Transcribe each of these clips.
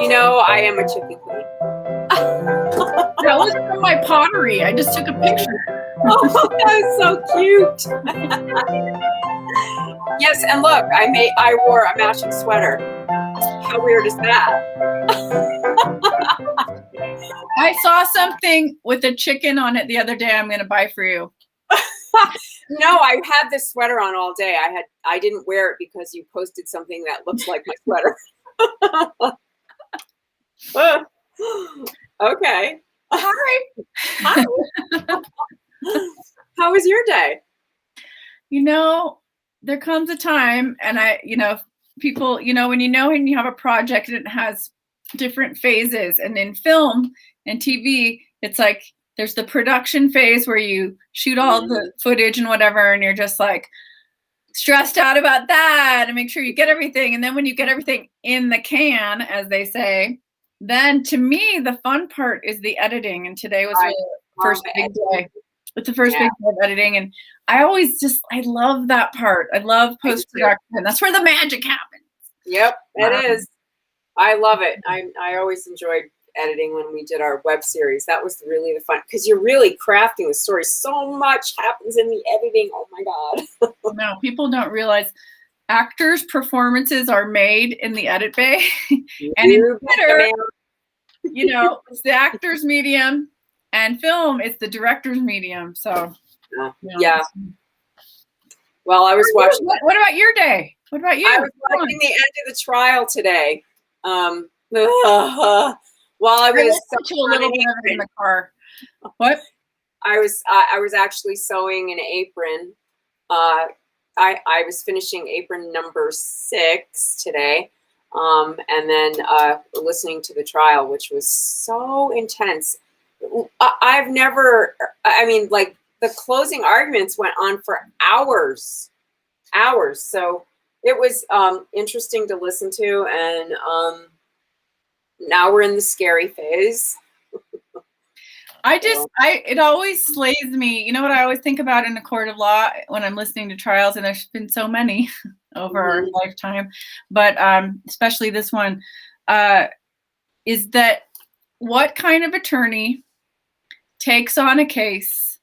You know, I am a chicken queen. That was from my pottery. I just took a picture. Oh, that was so cute. Yes, and look, I wore a matching sweater. How weird is that? I saw something with a chicken on it the other day. I'm going to buy for you. No, I had this sweater on all day. I didn't wear it because you posted something that looks like my sweater. Okay. Hi. Hi. How was your day? You know, there comes a time, and people, when you have a project and it has different phases, and in film and TV, it's like there's the production phase where you shoot all the footage and whatever, and you're just like stressed out about that and make sure you get everything. And then when you get everything in the can, as they say, then to me, the fun part is the editing. And today was really the first big day. It's the first big day of editing. And I love that part. I love post-production. That's where the magic happens. Yep, it is. I love it. I always enjoyed editing when we did our web series. That was really the fun, because you're really crafting the story. So much happens in the editing. Oh my God. No, people don't realize actors' performances are made in the edit bay. And in theater, it's the actor's medium, and film is the director's medium. So yeah. Well, I was watching. What about your day? What about you? I was watching the end of the trial today. While I was to a little bit of it in the car. What? I was actually sewing an apron. I was finishing apron number 6 today, and then listening to the trial, which was so intense. I've never. I mean, like, the closing arguments went on for hours. So it was interesting to listen to, and now we're in the scary phase. It always slays me. You know what I always think about in a court of law when I'm listening to trials, and there's been so many over our lifetime, but especially this one, is that what kind of attorney takes on a case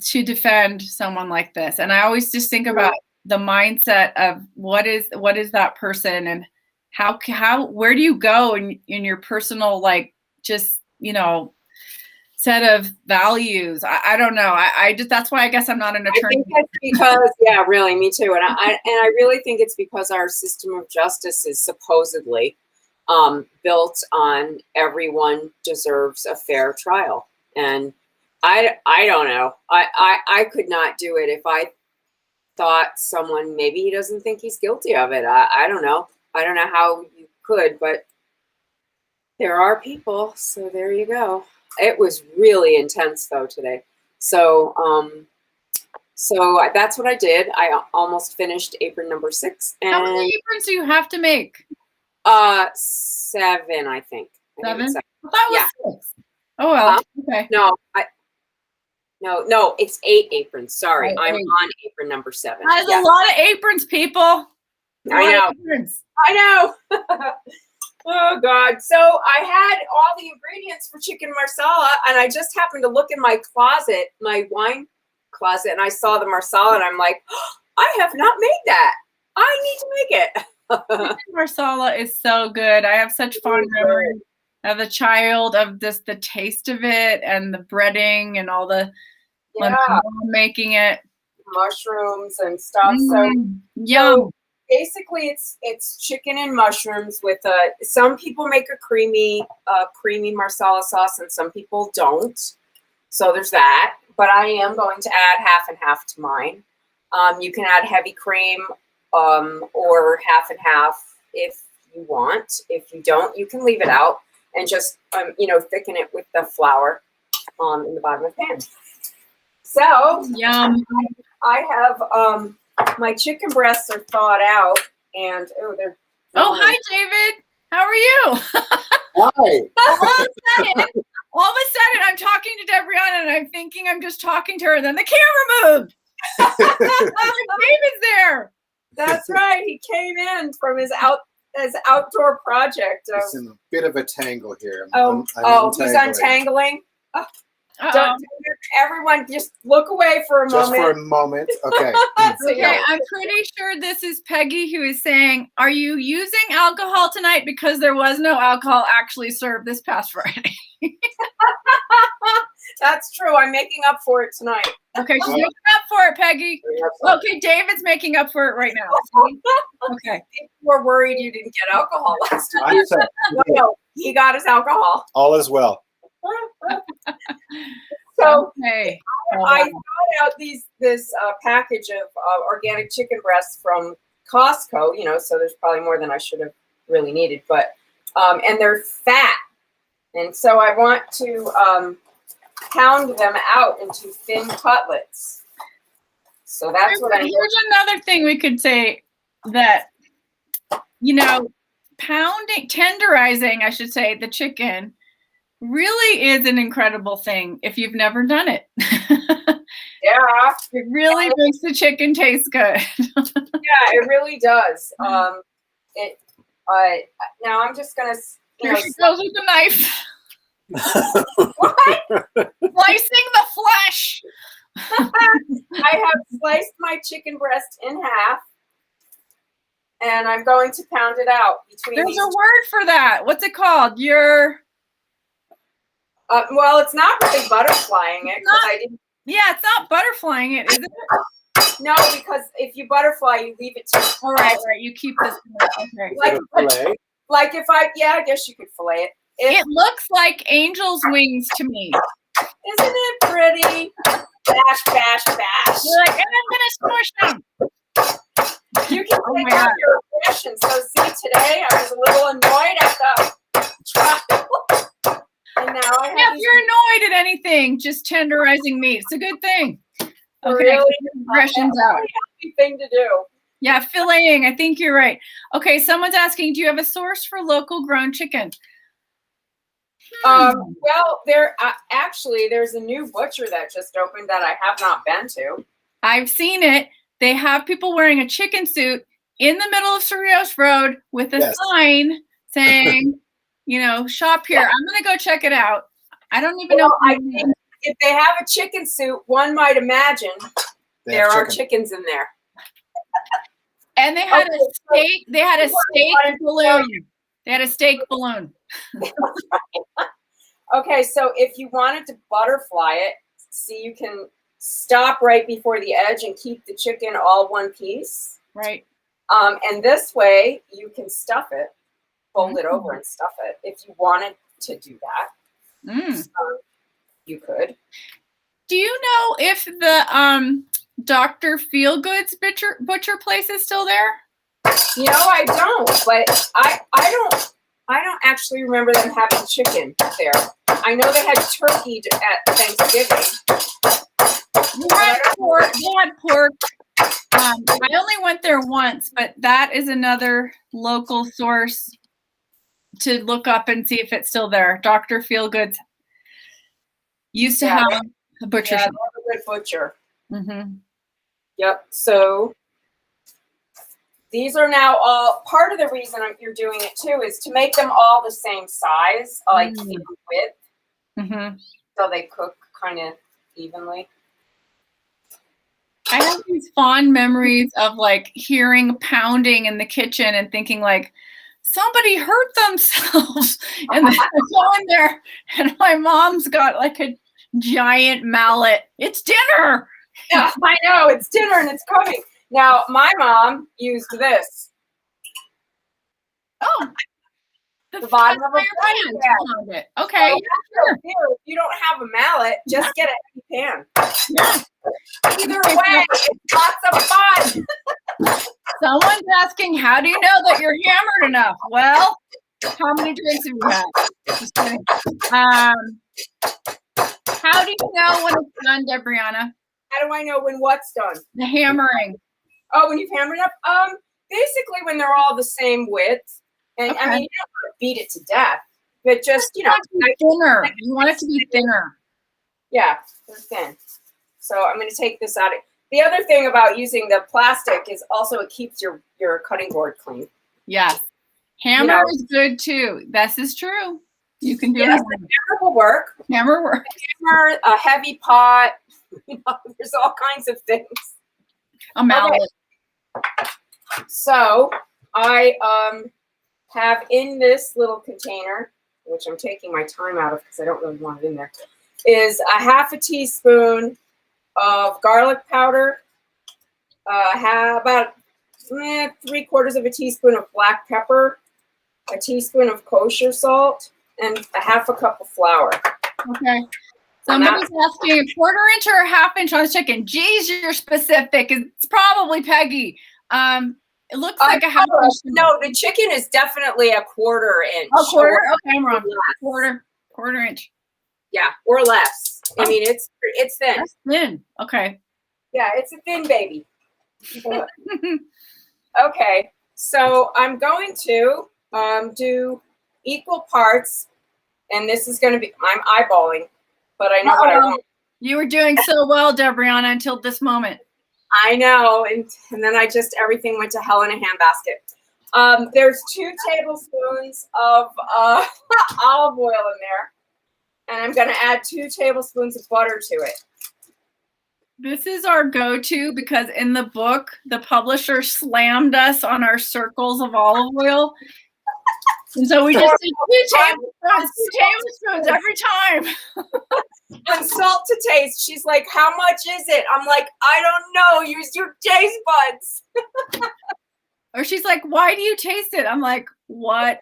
to defend someone like this? And I always just think about the mindset of what is that person, and where do you go in your personal, like, just, set of values. I don't know. That's why I guess I'm not an attorney. I think that's because, yeah, really, me too. And I really think it's because our system of justice is supposedly built on everyone deserves a fair trial. And I don't know. I could not do it if I thought someone, maybe he doesn't think he's guilty of it. I don't know. I don't know how you could, but there are people. So there you go. It was really intense though today. So that's what I did. I almost finished apron number 6. And how many aprons do you have to make? 7, I think. 7? That was 6. Oh well. Okay. No, it's 8 aprons. Sorry, Oh, I'm 8. on apron number 7. That's a lot of aprons, people. I know. Oh God. So I had all the ingredients for chicken marsala, and I just happened to look in my closet, my wine closet, and I saw the marsala, and I'm like, oh, I have not made that. I need to make it. Chicken marsala is so good. I have such fond memories of a child, of the taste of it and the breading and all the making it, mushrooms and stuff. Yum. Basically, it's chicken and mushrooms with some people make a creamy marsala sauce, and some people don't. So there's that. But I am going to add half and half to mine. You can add heavy cream or half and half if you want. If you don't, you can leave it out and just thicken it with the flour in the bottom of the pan. So yum. I have my chicken breasts are thawed out, and they're. Oh, hi, David. How are you? Hi. All of a sudden, I'm talking to Debrianna, and I'm thinking I'm just talking to her, and then the camera moved. David's there. That's right. He came in from his this outdoor project. It's in a bit of a tangle here. I'm who's untangling? Don't, everyone just look away for a moment. Just for a moment. Okay. Okay, I'm pretty sure this is Peggy who is saying, are you using alcohol tonight because there was no alcohol actually served this past Friday? That's true. I'm making up for it tonight. Okay, she's making up for it, Peggy. Okay, David's making up for it right now. Okay. People were worried you didn't get alcohol last time. No, he got his alcohol. All is well. So okay. I got out this package of organic chicken breasts from Costco, so there's probably more than I should have really needed, but and they're fat. And so I want to pound them out into thin cutlets. So that's what I need. Here's another thing we could say that, tenderizing, I should say, the chicken really is an incredible thing if you've never done it. Yeah. It really makes the chicken taste good. Yeah, it really does. Now I'm just gonna. Here she goes with the knife. What? Slicing the flesh. I have sliced my chicken breast in half, and I'm going to pound it out between. There's a word for that. What's it called? Well, it's not really butterflying it. Yeah, it's not butterflying it, is it? No, because if you butterfly, you leave it too. All right, you keep this. Okay. Like if I guess you could fillet it. It looks like angel's wings to me. Isn't it pretty? Bash, bash, bash. You're like, and I'm gonna smush them. You can pick out your aggression. So see, today I was a little annoyed at the trial. And now if you're annoyed at anything, just tenderizing meat. It's a good thing. Okay, really? Aggression's out. Healthy thing to do. Yeah, filleting. I think you're right. Okay, someone's asking, do you have a source for local grown chicken? Well, there's a new butcher that just opened that I have not been to. I've seen it. They have people wearing a chicken suit in the middle of Cerritos Road with a sign saying, shop here. I'm going to go check it out. I don't even know. If they have a chicken suit, one might imagine there are chickens in there. And they had a steak. They had a steak balloon. They had a steak balloon. Okay, so if you wanted to butterfly it, see, you can stop right before the edge and keep the chicken all one piece. Right. And this way you can stuff it, fold it over and stuff it. If you wanted to do that, you could. Do you know if the Dr. Feelgood's butcher place is still there? I don't, but I don't actually remember them having chicken there. I know they had turkey at Thanksgiving. They had pork. I only went there once, but that is another local source to look up and see if it's still there. Dr. Feelgood's used to have a butcher shop. A good butcher. Mm-hmm. Yep. So these are now all part of the reason you're doing it too is to make them all the same size, like even width, so they cook kind of evenly. I have these fond memories of hearing pounding in the kitchen and thinking somebody hurt themselves, and then I go in there and my mom's got a giant mallet. It's dinner. Yeah, I know it's dinner and it's coming. Now, my mom used this. Oh, the bottom of a pan. Okay. So if you don't have a mallet, just get a heavy pan. Yeah. Either way, it's lots of fun. Someone's asking, how do you know that you're hammered enough? Well, how many drinks have you had? Just kidding. How do you know when it's done, Debrianna? How do I know when what's done? The hammering. Oh, when you've hammered up? Basically when they're all the same width. And I mean, you don't want to beat it to death, but just, thinner. You want it to be thinner. Yeah, they're thin. So I'm going to take this out. The other thing about using the plastic is also it keeps your cutting board clean. Yes. Hammer is good too. This is true. You can do Yes, hammer. the hammer will work. Hammer works. Hammer, a heavy pot. There's all kinds of things. A mallet. Okay. So I have in this little container, which I'm taking my time out of because I don't really want it in there, is a half a teaspoon of garlic powder, about 3/4 of a teaspoon of black pepper, a teaspoon of kosher salt, and a half a cup of flour. Okay. Somebody's asking a 1/4 inch or a 1/2 inch on the chicken. Geez, you're specific. It's probably Peggy. It looks like a 1/2 inch. No, the chicken is definitely a 1/4 inch. A 1/4? Okay, I'm wrong. 1/4 inch. Yeah, or less. I mean, it's thin. That's thin. Okay. Yeah, it's a thin baby. Okay, so I'm going to do equal parts, and this is going to be, I'm eyeballing, but I know what I want. You were doing so well, Debrianna, until this moment. I know, and then everything went to hell in a handbasket. There's 2 tablespoons of olive oil in there, and I'm going to add 2 tablespoons of butter to it. This is our go-to because in the book, the publisher slammed us on our circles of olive oil. And so we just did 2 tablespoons every time. And salt to taste. She's like, how much is it? I'm like, I don't know. Use your taste buds. Or she's like, why do you taste it? I'm like, what?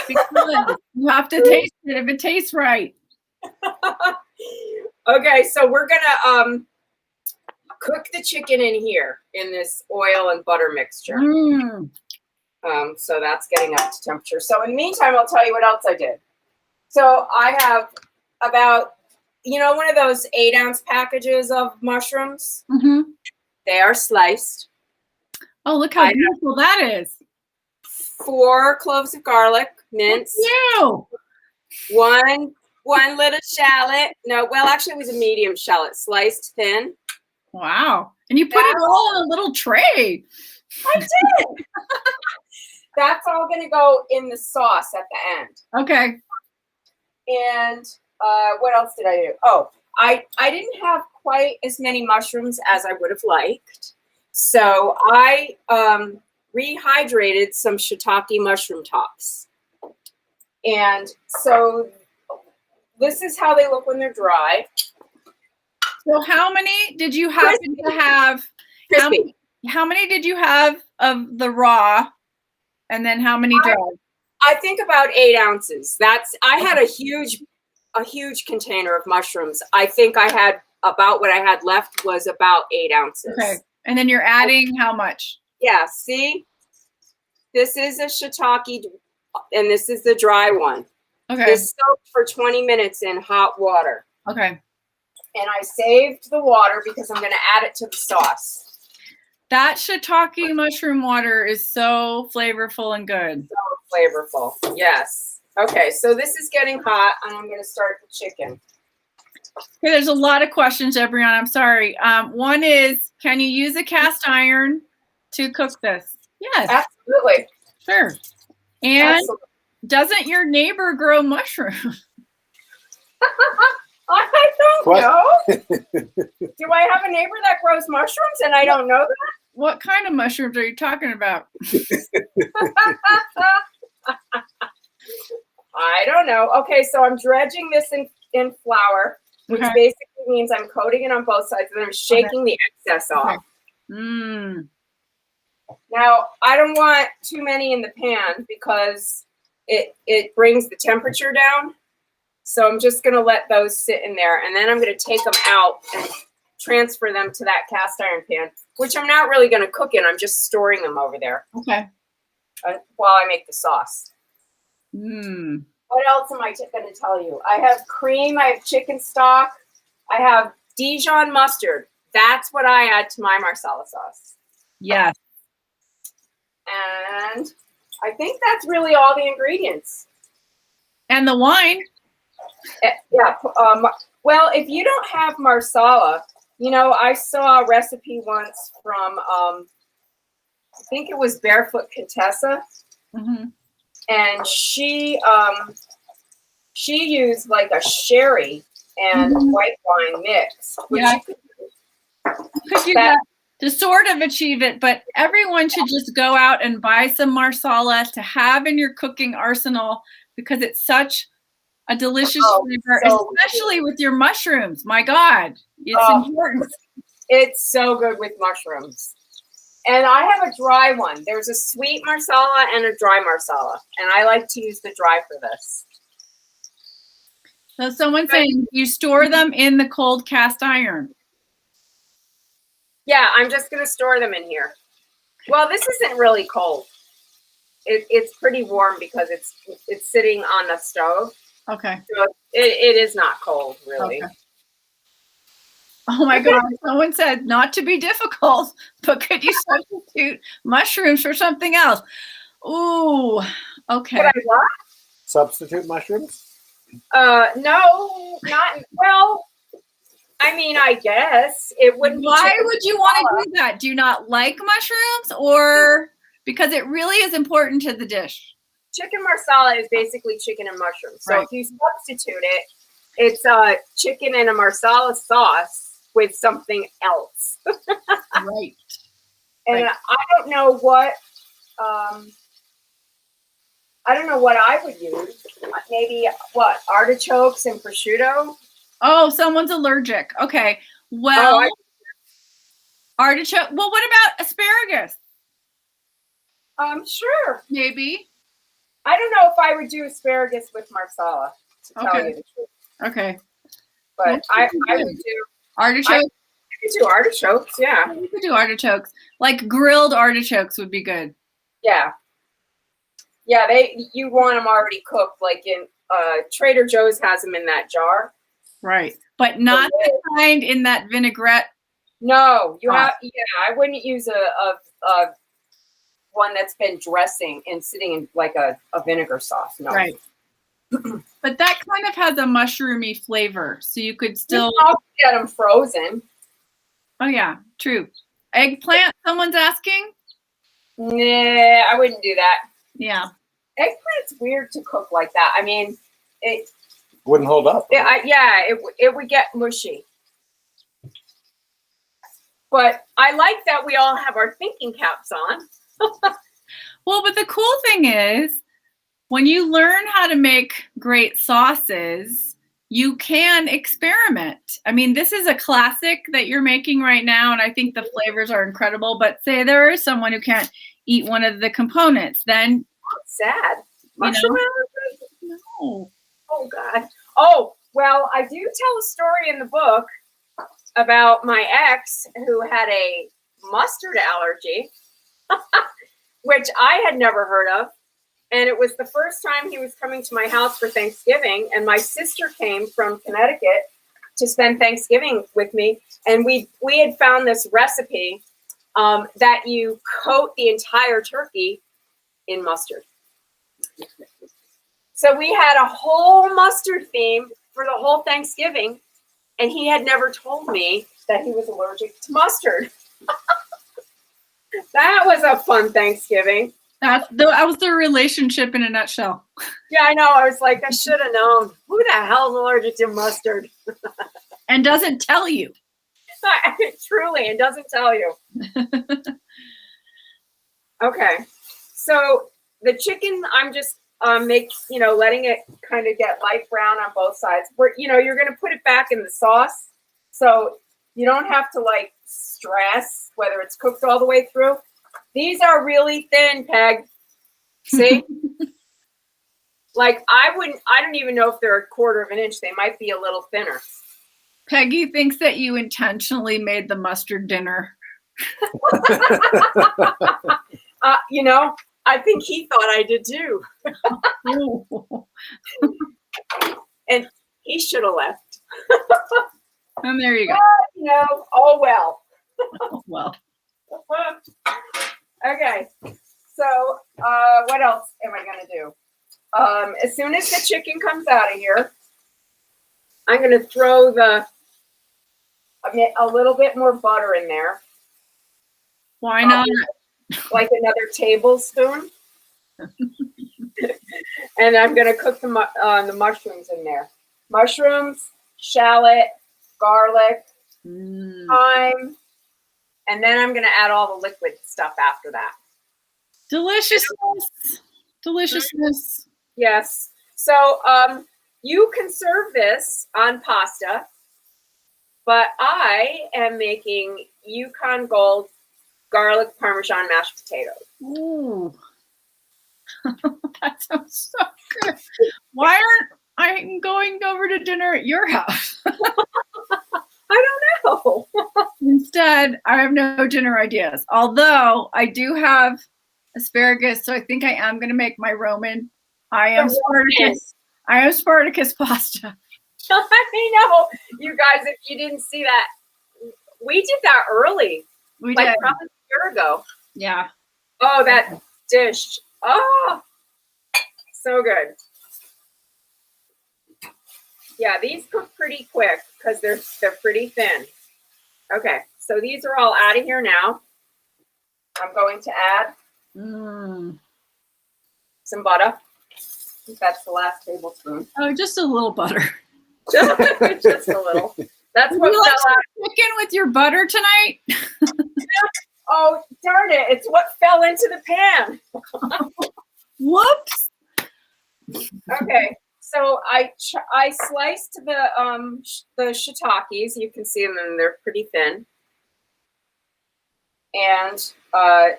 Because you have to taste it if it tastes right. Okay, so we're gonna cook the chicken in here in this oil and butter mixture. So that's getting up to temperature. So in the meantime, I'll tell you what else I did. So I have about, one of those 8-ounce packages of mushrooms. Mm-hmm. They are sliced. Oh, look how beautiful that is. 4 cloves of garlic, minced. Ew. One little shallot. No, well, actually, it was a medium shallot, sliced thin. Wow. And you put it all in a little tray. I did. That's all going to go in the sauce at the end. Okay. And what else did I do? Oh, I didn't have quite as many mushrooms as I would have liked. So I rehydrated some shiitake mushroom tops. And so this is how they look when they're dry. So how many did you happen to have? Crispy. How many did you have of the raw? And then how many dry? I think about 8 ounces. I had a huge container of mushrooms. I think I had about what I had left was about 8 ounces. Okay. And then you're adding how much? Yeah. See, this is a shiitake, and this is the dry one. Okay. This soaked for 20 minutes in hot water. Okay. And I saved the water because I'm going to add it to the sauce. That shiitake mushroom water is so flavorful and good. So flavorful. Yes. Okay, so this is getting hot, and I'm going to start the chicken. Okay, there's a lot of questions, Debrianna. I'm sorry. One is, can you use a cast iron to cook this? Yes. Absolutely. Sure. And Absolutely. Doesn't your neighbor grow mushrooms? I don't What? know. Do I have a neighbor that grows mushrooms and I don't know that? What kind of mushrooms are you talking about? I don't know. Okay, so I'm dredging this in flour, which basically means I'm coating it on both sides and I'm shaking the excess off. Now, I don't want too many in the pan because it brings the temperature down. So I'm just going to let those sit in there, and then I'm going to take them out and transfer them to that cast iron pan, which I'm not really going to cook in. I'm just storing them over there. Okay. While I make the sauce. What else am I going to tell you? I have cream. I have chicken stock. I have Dijon mustard. That's what I add to my Marsala sauce. Yes. And I think that's really all the ingredients. And the wine. Yeah. Well, if you don't have Marsala, I saw a recipe once from think it was Barefoot Contessa, Mhm. and she used like a sherry and Mhm. white wine mix, which Yeah. you could Could do that to sort of achieve it, but everyone should just go out and buy some marsala to have in your cooking arsenal because it's such a delicious flavor, so especially with your mushrooms. My God, it's important. It's so good with mushrooms. And I have a dry one. There's a sweet marsala and a dry marsala, and I like to use the dry for this. So someone's saying you store them in the cold cast iron. Yeah, I'm just going to store them in here. Well, this isn't really cold. It's pretty warm because it's sitting on the stove. Okay. So it is not cold, really. Okay. Oh my God, someone said not to be difficult, but could you substitute mushrooms for something else? Ooh, okay. Could I what? Substitute mushrooms? No, not, well, I mean, I guess it wouldn't be. Why would you want to do that? Do you not like mushrooms, or because it really is important to the dish? Chicken marsala is basically chicken and mushrooms. So Right. if you substitute it, it's chicken and a marsala sauce with something else. Right. And Right. I don't know what I would use. Maybe what, artichokes and prosciutto? Oh, someone's allergic. Okay. Well, artichoke. Well, what about asparagus? Sure. Maybe. I don't know if I would do asparagus with marsala, to tell you the truth. Okay. But Well, I would do artichoke. I could do artichokes, yeah. You could do artichokes. Like grilled artichokes would be good. Yeah. Yeah, you want them already cooked, like in Trader Joe's has them in that jar. Right. But not the kind in that vinaigrette. No, I wouldn't use a one that's been dressing and sitting in like a vinegar sauce. No. Right. But that kind of has a mushroomy flavor, so you could still get them frozen. Oh yeah, true. Eggplant, someone's asking? Nah, I wouldn't do that. Yeah. Eggplant's weird to cook like that. I mean, it Wouldn't hold up. it would get mushy. But I like that we all have our thinking caps on. Well, but the cool thing is, when you learn how to make great sauces, you can experiment. I mean, this is a classic that you're making right now, and I think the flavors are incredible. But say there is someone who can't eat one of the components, then sad. Mushroom allergies? No. Oh God. Oh, well, I do tell a story in the book about my ex who had a mustard allergy, which I had never heard of. And it was the first time he was coming to my house for Thanksgiving. And my sister came from Connecticut to spend Thanksgiving with me. And we had found this recipe that you coat the entire turkey in mustard. So we had a whole mustard theme for the whole Thanksgiving. And he had never told me that he was allergic to mustard. That was a fun Thanksgiving. That was the relationship in a nutshell. Yeah, I know. I was like, I should have known. Who the hell is allergic to mustard? And doesn't tell you. Truly, and doesn't tell you. Okay. So the chicken, I'm just letting it kind of get light brown on both sides. You're going to put it back in the sauce. So you don't have to like stress whether it's cooked all the way through. These are really thin, Peg. See? Like I don't even know if they're 1/4 of an inch. They might be a little thinner. Peggy thinks that you intentionally made the mustard dinner. I think he thought I did too. And he should have left. And there you go. Oh well. Oh, well. Okay. So what else am I going to do? As soon as the chicken comes out of here, I'm going to throw a little bit more butter in there. Why not? like another tablespoon. And I'm going to cook the mushrooms in there. Mushrooms, shallot, garlic, thyme, and then I'm going to add all the liquid stuff after that. Deliciousness. Deliciousness. Yes. So you can serve this on pasta, but I am making Yukon Gold garlic parmesan mashed potatoes. Ooh. That sounds so good. Why aren't I going over to dinner at your house? I don't know. Instead, I have no dinner ideas. Although I do have asparagus, so I think I am going to make my Roman. I am Spartacus pasta. I know. You guys, if you didn't see that, we did that early. We like did. Probably a year ago. Yeah. Oh, that dish. Oh, so good. Yeah, these cook pretty quick because they're pretty thin. Okay, so these are all out of here now. I'm going to add some butter. I think that's the last tablespoon. Oh, just a little butter. Just a little. That's Would what you like fell out. some chicken with your butter tonight? Oh, darn it. It's what fell into the pan. Whoops. Okay, so I sliced the shiitakes. You can see them, and they're pretty thin. And I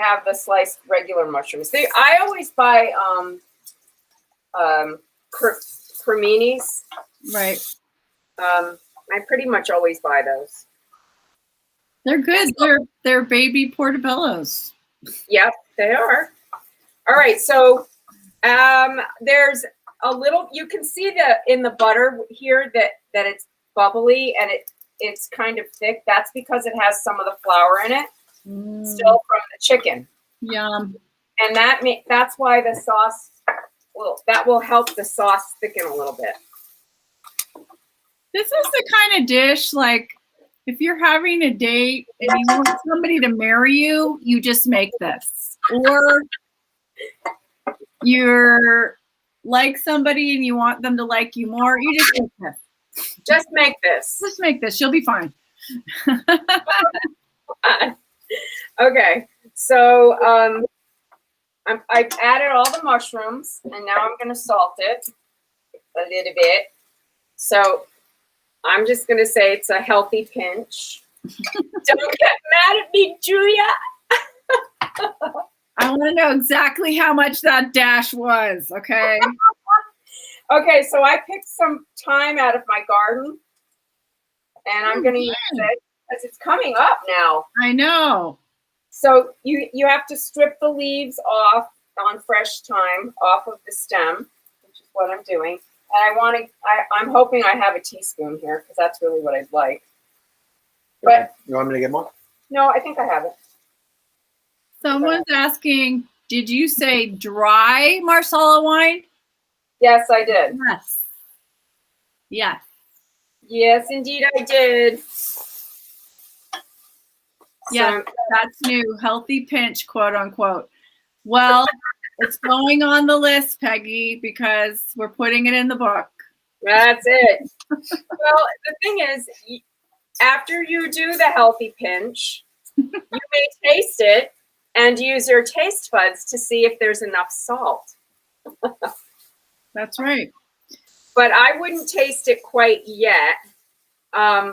have the sliced regular mushrooms. I always buy creminis. Right. I pretty much always buy those. They're good. They're baby portobellos. Yep, they are. All right, so there's a little. You can see in the butter here that it's bubbly and it's kind of thick. That's because it has some of the flour in it, still from the chicken. Yum. And that's why the sauce will help the sauce thicken a little bit. This is the kind of dish, like, if you're having a date and you want somebody to marry you, you just make this. Or you're like somebody and you want them to like you more, you just make this. Just make this. Just make this. You'll be fine. Okay, so I've added all the mushrooms, and now I'm going to salt it a little bit. So I'm just going to say it's a healthy pinch. Don't get mad at me, Julia. I want to know exactly how much that dash was, okay? Okay, so I picked some thyme out of my garden, and I'm going to use it because it's coming up now. I know. So you have to strip the leaves off on fresh thyme off of the stem, which is what I'm doing. And I'm hoping I have a teaspoon here because that's really what I'd like. But you want me to get more? No, I think I have it. Someone's asking, did you say dry Marsala wine? Yes, I did. Yes. Yes. Yes, indeed I did. Yeah, that's new. Healthy pinch, quote unquote. Well, it's going on the list, Peggy, because we're putting it in the book. That's it. Well, the thing is, after you do the healthy pinch, you may taste it and use your taste buds to see if there's enough salt. That's right. But I wouldn't taste it quite yet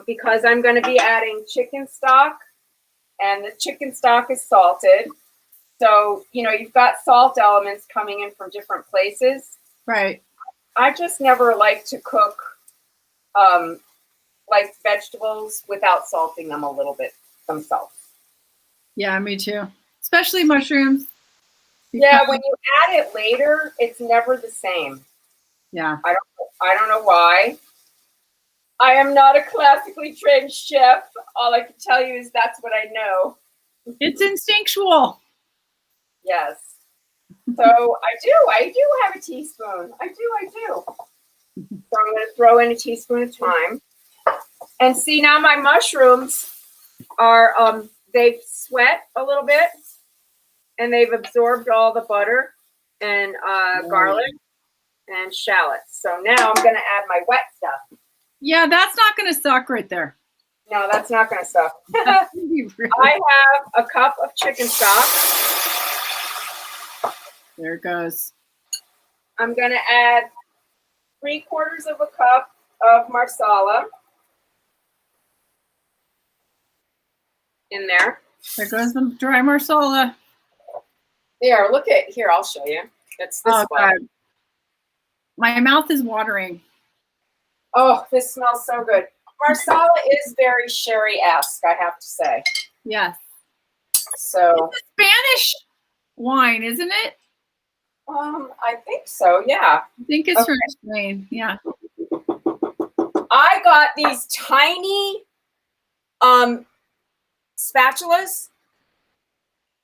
because I'm going to be adding chicken stock, and the chicken stock is salted. So, you've got salt elements coming in from different places. Right. I just never like to cook like vegetables without salting them a little bit themselves. Yeah, me too. Especially mushrooms. Yeah, when you add it later, it's never the same. Yeah. I don't know why. I am not a classically trained chef. All I can tell you is that's what I know. It's instinctual. Yes. So I do have a teaspoon. I do. So I'm going to throw in a teaspoon of thyme. And see, now my mushrooms are, they've sweat a little bit. and they've absorbed all the butter and garlic and shallots. So now I'm going to add my wet stuff. Yeah, that's not going to suck right there. No, that's not going to suck. That's gonna be really- I have a cup of chicken stock. There it goes. I'm going to add 3/4 of a cup of marsala in there. There goes the dry marsala. There, look at here. I'll show you. It's this Oh, one. God. My mouth is watering. Oh, this smells so good. Marsala is very sherry-esque, I have to say. Yes. So, It's a Spanish wine, isn't it? I think so. Yeah. I think it's Okay. from Spain. Yeah. I got these tiny spatulas.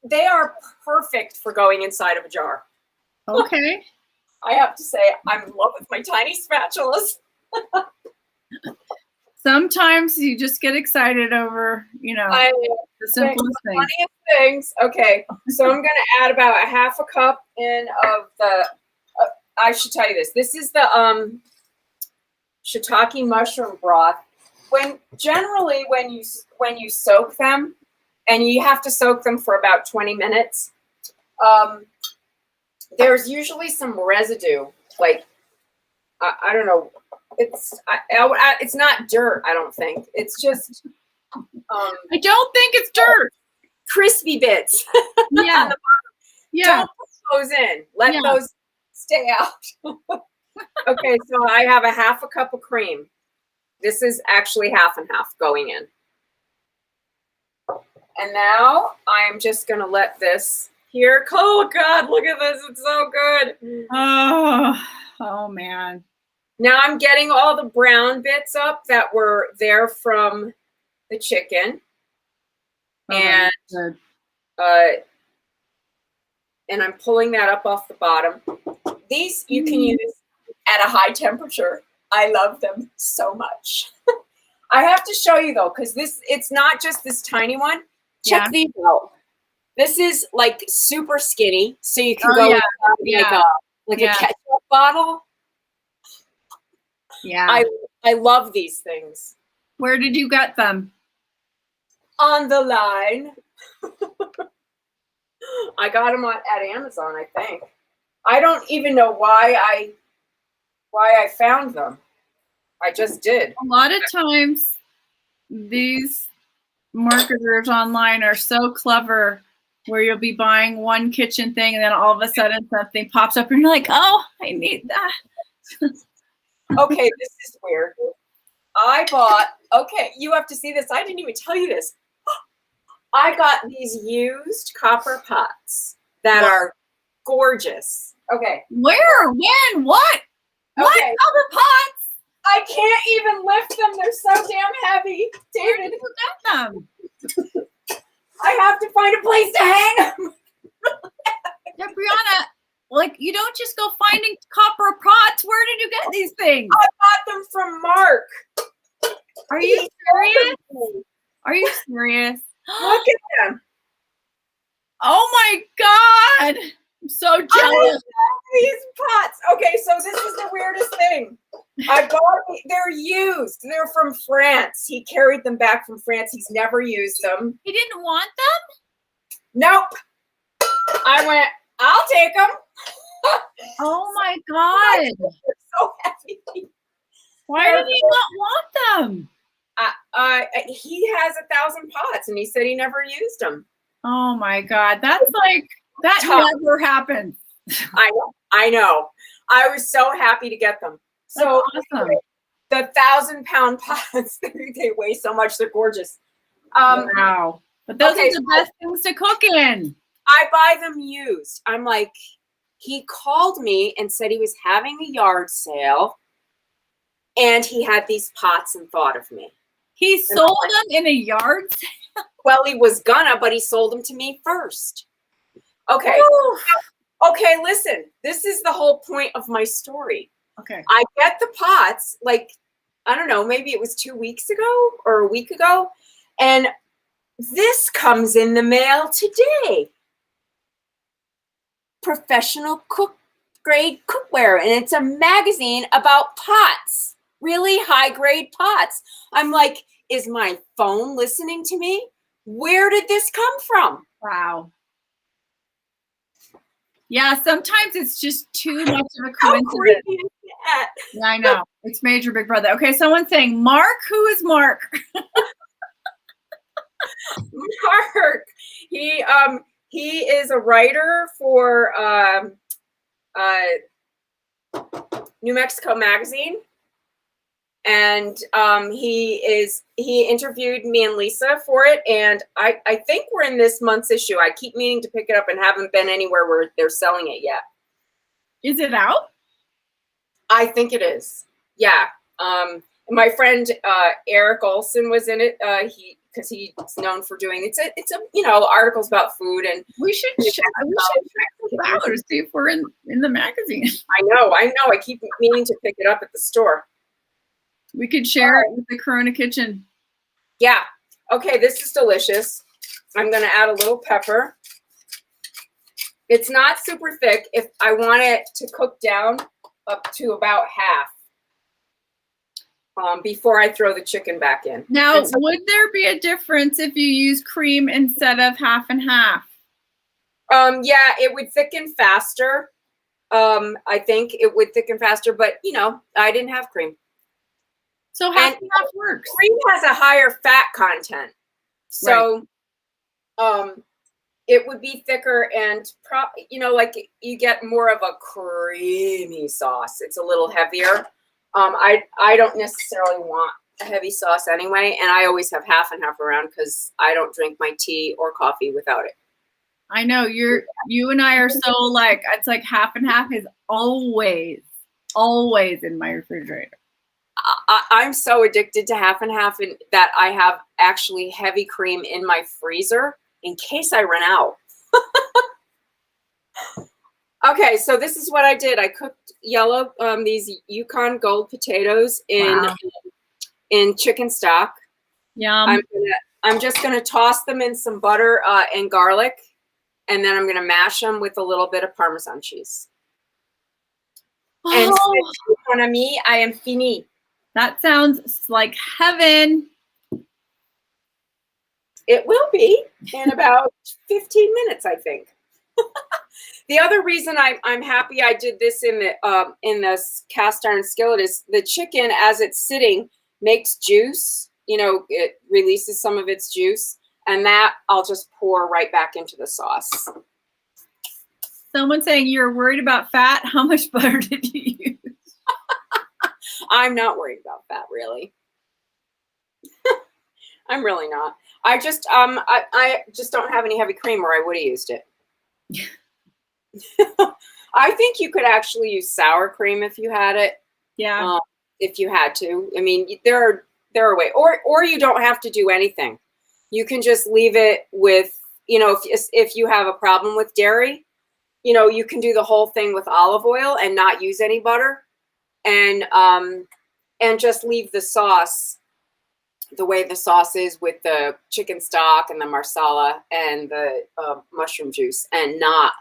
They are perfect for going inside of a jar. Okay. I have to say, I'm in love with my tiny spatulas. Sometimes you just get excited over, I the simplest things. funniest things. Okay, so I'm going to add about a 1/2 cup in of the. I should tell you this. This is the shiitake mushroom broth. When you soak them, and you have to soak them for about 20 minutes, there's usually some residue. Like I don't know. It's not dirt. I don't think it's just. I don't think it's dirt. Crispy bits. Yeah. Yeah. Don't put those in. Let Yeah. those stay out. Okay, so I have a 1/2 cup of cream. This is actually 1/2 and 1/2 going in. And now I'm just going to let this here. Oh, God, look at this. It's so good. Oh man. Now I'm getting all the brown bits up that were there from the chicken. And Good. and I'm pulling that up off the bottom. These you can use at a high temperature. I love them so much. I have to show you though, because it's not just this tiny one. Check Yeah. these out. This is like super skinny, so you can Oh, go yeah. with like Yeah. a ketchup bottle. Yeah. I love these things. Where did you get them? On the line. I got them at Amazon, I think. I don't even know why I found them. I just did. A lot of times these marketers online are so clever where you'll be buying one kitchen thing and then all of a sudden something pops up and you're like, oh, I need that. Okay, this is weird. Okay, you have to see this. I didn't even tell you this. I got these used copper pots that are gorgeous. Okay. Where? When? What? What Okay. other pots? I can't even lift them. They're so damn heavy. Where David, did you get them? I have to find a place to hang them. Debrianna, like you don't just go finding copper pots. Where did you get these things? I got them from Mark. Are you serious? Are you serious? Look at them. Oh my God. I'm so I jealous. love these pots. Okay, so this is the weirdest thing. They're used. They're from France. He carried them back from France. He's never used them. He didn't want them? Nope. I went, I'll take them. Oh my God. They're so heavy. Why did he not want them? He has 1,000 pots, and he said he never used them. Oh my God. That's like, that Tough. never happens. I know. I was so happy to get them. So Awesome. the 1,000-pound pots, they weigh so much. They're gorgeous. Wow. But those okay, are the best things to cook in. I buy them used. I'm like, he called me and said he was having a yard sale, and he had these pots and thought of me. He sold them in a yard sale? Well, he was gonna, but he sold them to me first. Okay. Ooh. Okay, listen. This is the whole point of my story. Okay. I get the pots, like, I don't know, maybe it was 2 weeks ago or a week ago, and this comes in the mail today. professional grade cookware, and it's a magazine about pots, really high grade pots. I'm like, is my phone listening to me? Where did this come from? Wow. Yeah, sometimes it's just too much of a How coincidence. creepy is that? Yeah, I know. It's Major Big Brother. Okay, someone's saying, Mark? Who is Mark? Mark. He is a writer for New Mexico Magazine, and he interviewed me and Lisa for it, and I think we're in this month's issue. I keep meaning to pick it up and haven't been anywhere where they're selling it yet. Is it out? I think it is. Yeah. My friend Eric Olson was in it. Because he's known for doing it's a articles about food, and We should check this out to see if we're in the magazine. I know. I keep meaning to pick it up at the store. We could share it with the Corona Kitchen. Yeah. Okay, this is delicious. I'm gonna add a little pepper. It's not super thick. If I want it to cook down up to about half. Before I throw the chicken back in. Now, would there be a difference if you use cream instead of half and half? Yeah, it would thicken faster. I think it would thicken faster, but I didn't have cream. So half and half works. Cream has a higher fat content, so it would be thicker and like you get more of a creamy sauce. It's a little heavier. I don't necessarily want a heavy sauce anyway, and I always have half and half around because I don't drink my tea or coffee without it. I know you and I are so like, it's like half and half is always in my refrigerator. I'm so addicted to half and half that I have actually heavy cream in my freezer in case I run out. Okay, so this is what I did. I cooked these Yukon Gold potatoes in chicken stock. Yum. I'm just gonna toss them in some butter and garlic, and then I'm gonna mash them with a little bit of Parmesan cheese. And mon ami, I am fini. That sounds like heaven. It will be in about 15 minutes, I think. The other reason I'm happy I did this in this cast iron skillet is the chicken, as it's sitting, makes juice. It releases some of its juice, and that I'll just pour right back into the sauce. Someone saying you're worried about fat. How much butter did you use? I'm not worried about fat, really. I'm really not. I just don't have any heavy cream, or I would have used it. I think you could actually use sour cream if you had it. Yeah. If you had to. I mean, there are ways. Or you don't have to do anything. You can just leave it with, if you have a problem with dairy, you can do the whole thing with olive oil and not use any butter, and just leave the sauce the way the sauce is with the chicken stock and the marsala and the mushroom juice, and not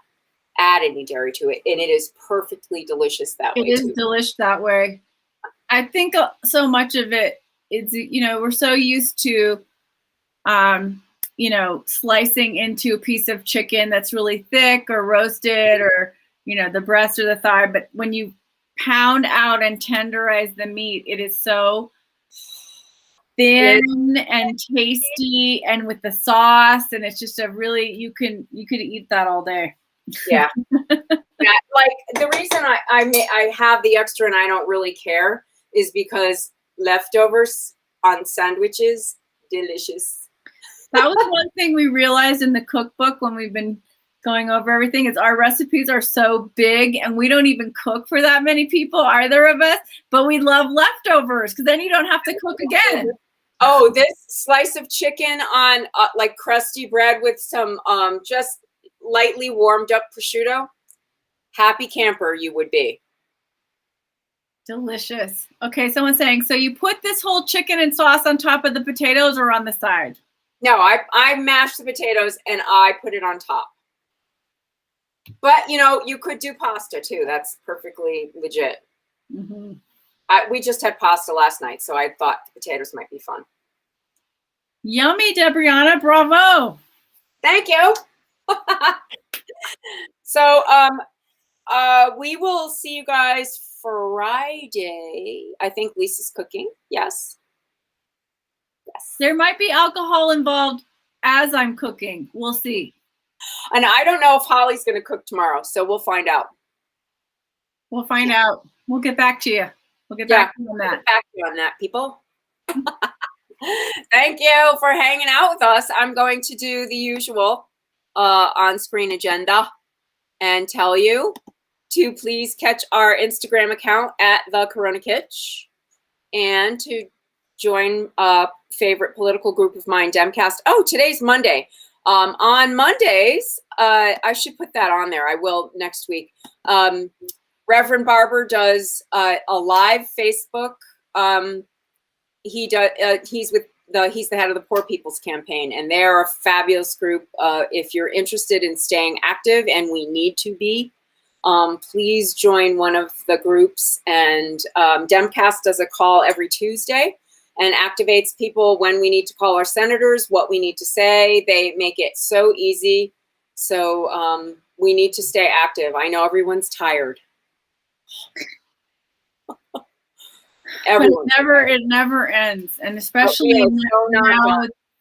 add any dairy to it, and it is perfectly delicious that way. It is delish that way. I think so much of it is, we're so used to, slicing into a piece of chicken that's really thick or roasted, or, the breast or the thigh. But when you pound out and tenderize the meat, it is so thin and tasty, and with the sauce, and it's just you could eat that all day. Yeah. Like the reason I have the extra and I don't really care is because leftovers on sandwiches, delicious. That was one thing we realized in the cookbook when we've been going over everything, is our recipes are so big and we don't even cook for that many people, either of us, but we love leftovers because then you don't have to cook again. Oh, this slice of chicken on like crusty bread with some just lightly warmed up prosciutto. Happy camper you would be. Delicious. Okay, someone's saying, so you put this whole chicken and sauce on top of the potatoes or on the side? No, I mash the potatoes and I put it on top. But you could do pasta too. That's perfectly legit. Mm-hmm. We just had pasta last night, so I thought the potatoes might be fun. Yummy, Debrianna. Bravo. Thank you. So we will see you guys Friday. I think Lisa's cooking. Yes. There might be alcohol involved as I'm cooking. We'll see. And I don't know if Holly's going to cook tomorrow, so we'll find out. We'll find out. We'll get back to you. We'll get back to you on that. We'll get back to you on that, people. Thank you for hanging out with us. I'm going to do the usual on-screen agenda and tell you to please catch our Instagram account at The Corona Kitsch and to join a favorite political group of mine, Demcast. Oh, today's Monday. On Mondays, I should put that on there. I will next week. Reverend Barber does a live Facebook. He's the head of the Poor People's Campaign, and they're a fabulous group. If you're interested in staying active, and we need to be, please join one of the groups. And Demcast does a call every Tuesday and activates people when we need to call our senators, what we need to say. They make it so easy. So we need to stay active. I know everyone's tired. It never ends. And especially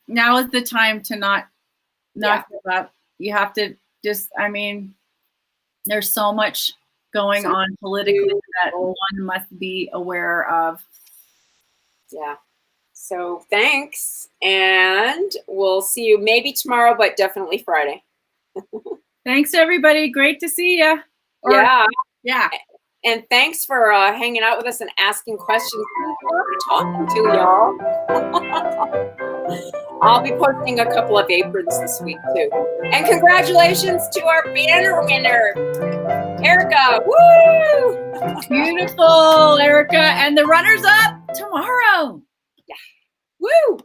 now is the time to not give up. You have to just, there's so much going on politically that one must be aware of. Yeah. So thanks. And we'll see you maybe tomorrow, but definitely Friday. Thanks, everybody. Great to see you. Yeah. And thanks for hanging out with us and asking questions. Talking to y'all. I'll be posting a couple of aprons this week too. And congratulations to our banner winner, Erica. Woo! Beautiful, Erica. And the runners up tomorrow. Yeah. Woo!